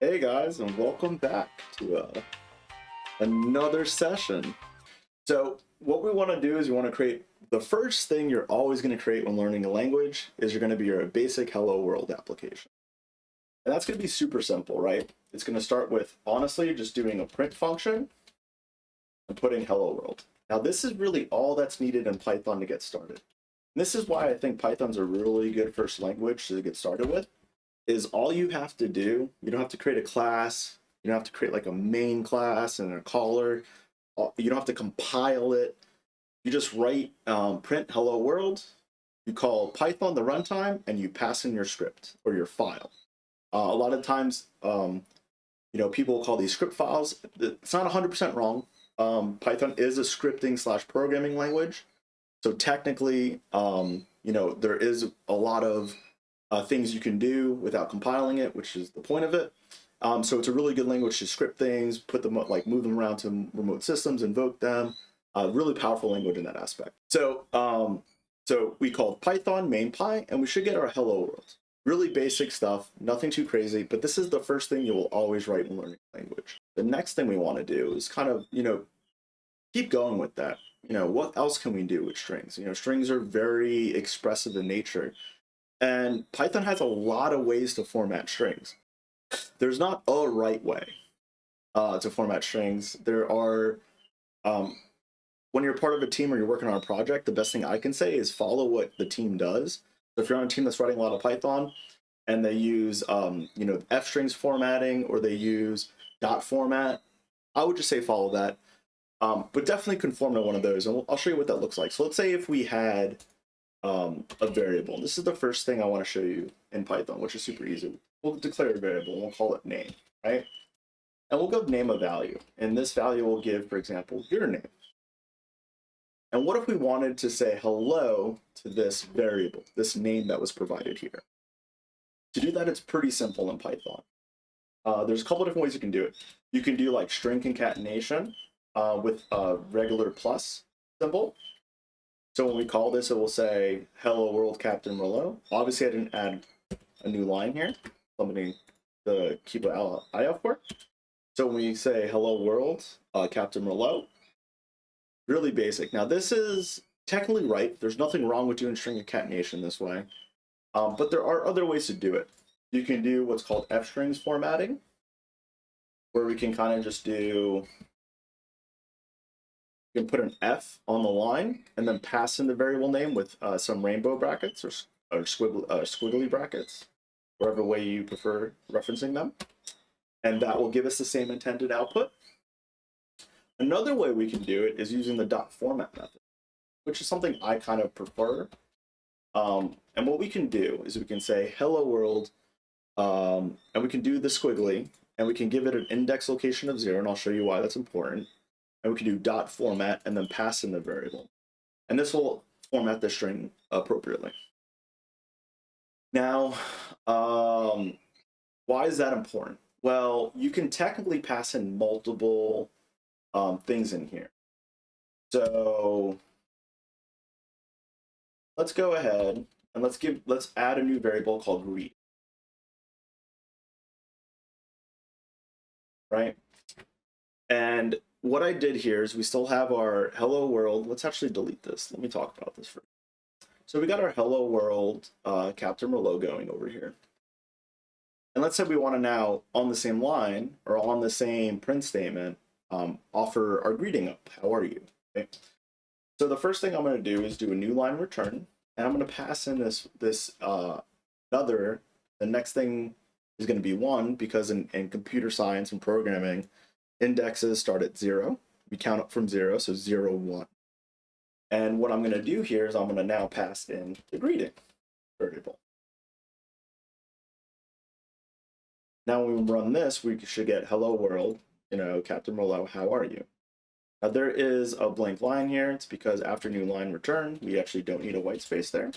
Hey guys, and welcome back to another session. So what we want to do is we want to create the first thing you're always going to create when learning a language is you're going to be your basic hello world application. And that's going to be super simple, right? It's going to start with honestly just doing a print function and putting hello world. Now this is really all that's needed in Python to get started. And this is why I think Python's a really good first language to get started with. Is all you have to do, you don't have to create a class, you don't have to create like a main class and a caller, you don't have to compile it. You just write print hello world, you call Python the runtime, and you pass in your script or your file. A lot of times, people call these script files. It's not 100% wrong. Python is a scripting / programming language. So technically, there is a lot of things you can do without compiling it, which is the point of it. So it's a really good language to script things, put them move them around to remote systems, invoke them. Really powerful language in that aspect. So we called Python main py, and we should get our hello world. Really basic stuff, nothing too crazy, but this is the first thing you will always write when learning language. The next thing we want to do is kind of, keep going with that. What else can we do with strings? Strings are very expressive in nature. And Python has a lot of ways to format strings. There's not a right way to format strings. There are, when you're part of a team or you're working on a project, the best thing I can say is follow what the team does. So if you're on a team that's writing a lot of Python and they use, F strings formatting or they use dot format, I would just say follow that. But definitely conform to one of those. And I'll show you what that looks like. So let's say if we had a variable. This is the first thing I want to show you in Python, which is super easy. We'll declare a variable and we'll call it name, right? And we'll give name a value. And this value will give, for example, your name. And what if we wanted to say hello to this variable, this name that was provided here? To do that, it's pretty simple in Python. There's a couple different ways you can do it. You can do like string concatenation with a regular plus symbol. So when we call this, it will say, hello world Captain Merlot. Obviously, I didn't add a new line here. Somebody to keep an eye out for. So when we say, hello world Captain Merlot, really basic. Now, this is technically right. There's nothing wrong with doing string concatenation this way. But there are other ways to do it. You can do what's called F strings formatting, where we can kind of just do... You can put an F on the line and then pass in the variable name with some rainbow brackets or squiggly brackets, whatever way you prefer referencing them. And that will give us the same intended output. Another way we can do it is using the dot format method, which is something I kind of prefer. And what we can do is we can say hello world, and we can do the squiggly, and we can give it an index location of 0, and I'll show you why that's important. And we can do dot format and then pass in the variable. And this will format the string appropriately. Now, why is that important? Well, you can technically pass in multiple things in here. So let's go ahead and let's add a new variable called read. Right? And what I did here is we still have our hello world. Let's actually delete this. Let me talk about this first. So we got our hello world Captain Merlot going over here. And let's say we want to now, on the same line or on the same print statement, offer our greeting up. How are you? Okay. So the first thing I'm going to do is do a new line return. And I'm going to pass in the next thing is going to be 1 because in computer science and programming, indexes start at 0. We count up from 0, so 0, 1. And what I'm going to do here is I'm going to now pass in the greeting variable. Now when we run this, we should get hello world, Captain Merlot, how are you? Now there is a blank line here. It's because after new line return, we actually don't need a white space there.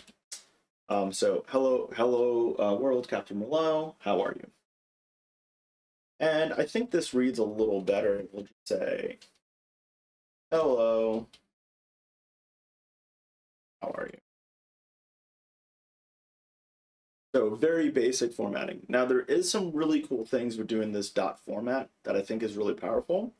So hello world, Captain Merlot, how are you? And I think this reads a little better. We'll just say, hello, how are you? So very basic formatting. Now there is some really cool things with doing this dot format that I think is really powerful.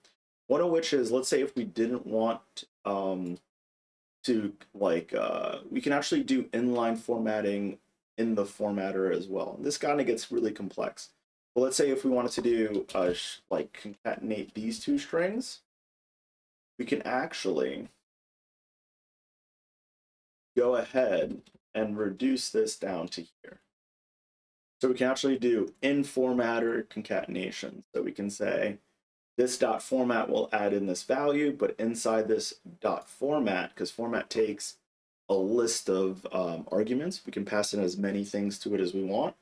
One of which is, let's say if we didn't want to we can actually do inline formatting in the formatter as well. And this kind of gets really complex. Well, let's say if we wanted to do like concatenate these two strings, we can actually go ahead and reduce this down to here. So we can actually do in formatter concatenation. So we can say this dot format will add in this value, but inside this dot format, because format takes a list of arguments, we can pass in as many things to it as we want.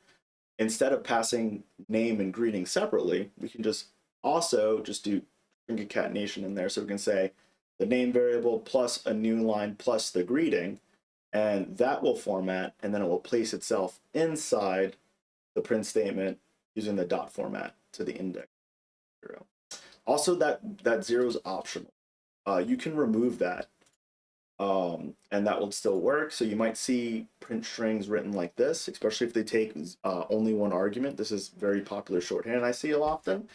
Instead of passing name and greeting separately, we can just also just do string concatenation in there. So we can say the name variable plus a new line plus the greeting, and that will format, and then it will place itself inside the print statement using the dot format to the index 0. Also, that 0 is optional. You can remove that, and that will still work. So you might see print strings written like this, especially if they take only one argument. This is very popular shorthand I see a lot often.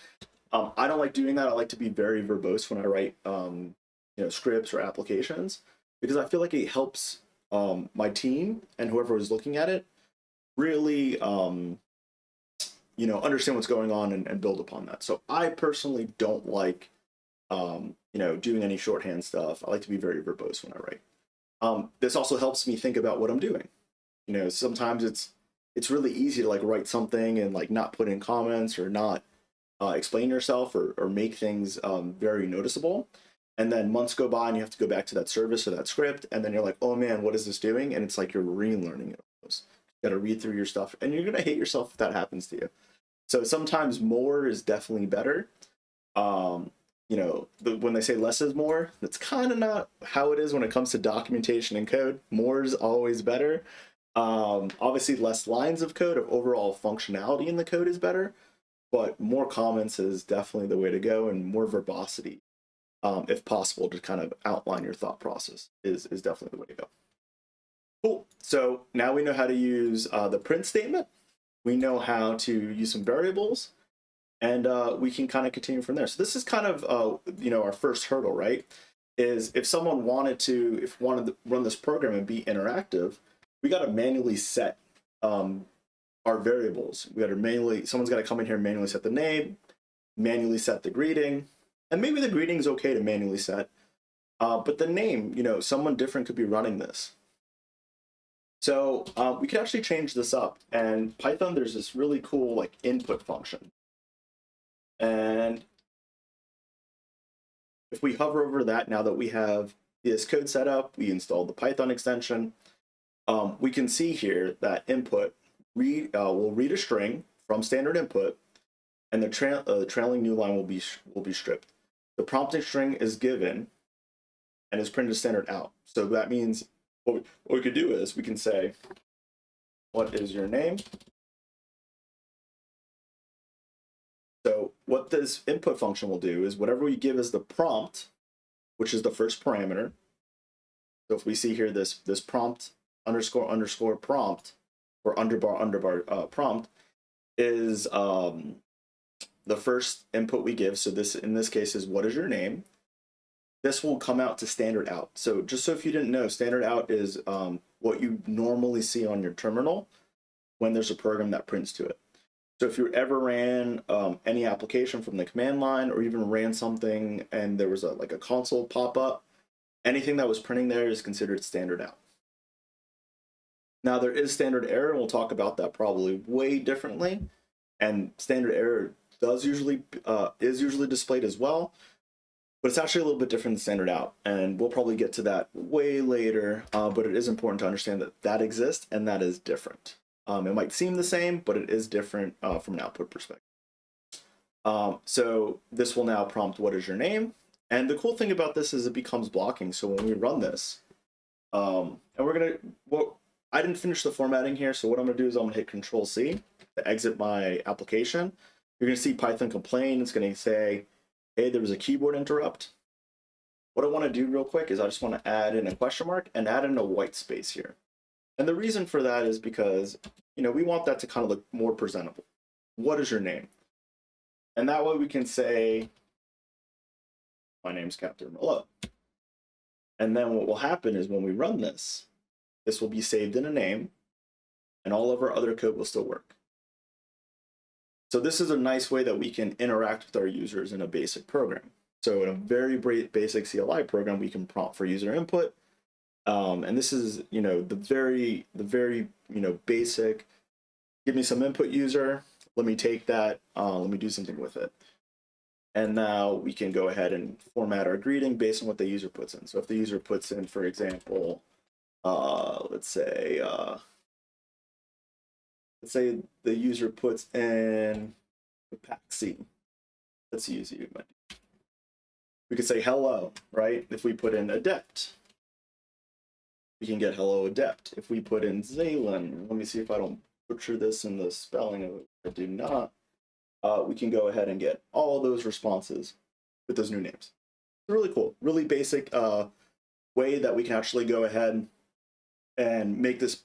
I don't like doing that. I like to be very verbose when I write scripts or applications, because I feel like it helps my team and whoever is looking at it really understand what's going on and build upon that. So I personally don't like doing any shorthand stuff. I like to be very verbose when I write. This also helps me think about what I'm doing. Sometimes it's really easy to like write something and like not put in comments or not explain yourself or make things very noticeable. And then months go by and you have to go back to that service or that script, and then you're like, oh man, what is this doing? And it's like you're relearning it almost. You got to read through your stuff, and you're gonna hate yourself if that happens to you. So sometimes more is definitely better. When they say less is more, that's kind of not how it is when it comes to documentation and code. More is always better. Obviously, less lines of code of overall functionality in the code is better, but more comments is definitely the way to go, and more verbosity, if possible, to kind of outline your thought process is definitely the way to go. Cool. So now we know how to use the print statement. We know how to use some variables, and we can kind of continue from there. So this is kind of our first hurdle, right? Is if someone wanted to run this program and be interactive, we got to manually set our variables. Someone's got to come in here and manually set the name, manually set the greeting, and maybe the greeting is okay to manually set, but the name, someone different could be running this. So we can actually change this up. And Python, there's this really cool like input function. And if we hover over that, now that we have this code set up, we installed the Python extension, we can see here that input will read a string from standard input, and the trailing new line will be stripped. The prompting string is given and is printed as standard out. So that means what we could do is we can say, what is your name? So what this input function will do is whatever we give as the prompt, which is the first parameter. So if we see here this prompt underscore prompt, or underbar prompt, is the first input we give. So this in this case is what is your name? This will come out to standard out. So just so if you didn't know, standard out is what you normally see on your terminal when there's a program that prints to it. So if you ever ran any application from the command line, or even ran something and there was a console pop up, anything that was printing there is considered standard out. Now there is standard error, and we'll talk about that probably way differently. And standard error is usually displayed as well, but it's actually a little bit different than standard out, and we'll probably get to that way later. But it is important to understand that exists, and that is different. It might seem the same, but it is different from an output perspective. So this will now prompt what is your name, and the cool thing about this is it becomes blocking. So when we run this, and I didn't finish the formatting here, so what I'm gonna do is I'm gonna hit Control-C to exit my application. You're gonna see Python complain. It's gonna say, hey, there was a keyboard interrupt. What I want to do real quick is I just want to add in a question mark and add in a white space here. And the reason for that is because we want that to kind of look more presentable. What is your name? And that way we can say, my name's Captain Merlot. And then what will happen is when we run this will be saved in a name, and all of our other code will still work. So this is a nice way that we can interact with our users in a basic program. So in a very basic CLI program, we can prompt for user input. And this is, the very basic, give me some input, user, let me take that, let me do something with it. And now we can go ahead and format our greeting based on what the user puts in. So if the user puts in, for example, let's say the user puts in the Paxi. Let's use you. We could say hello, right? If we put in adept, we can get hello adept. If we put in Zalen, let me see if I don't butcher this in the spelling of it. I do not. We can go ahead and get all those responses with those new names. Really cool, really basic way that we can actually go ahead and make this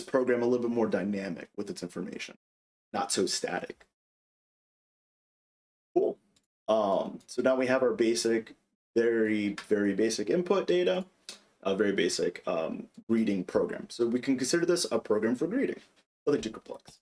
program a little bit more dynamic with its information, not so static. Cool. So now we have our basic, very basic input data, a very basic greeting program. So we can consider this a program for greeting. Nothing too complex.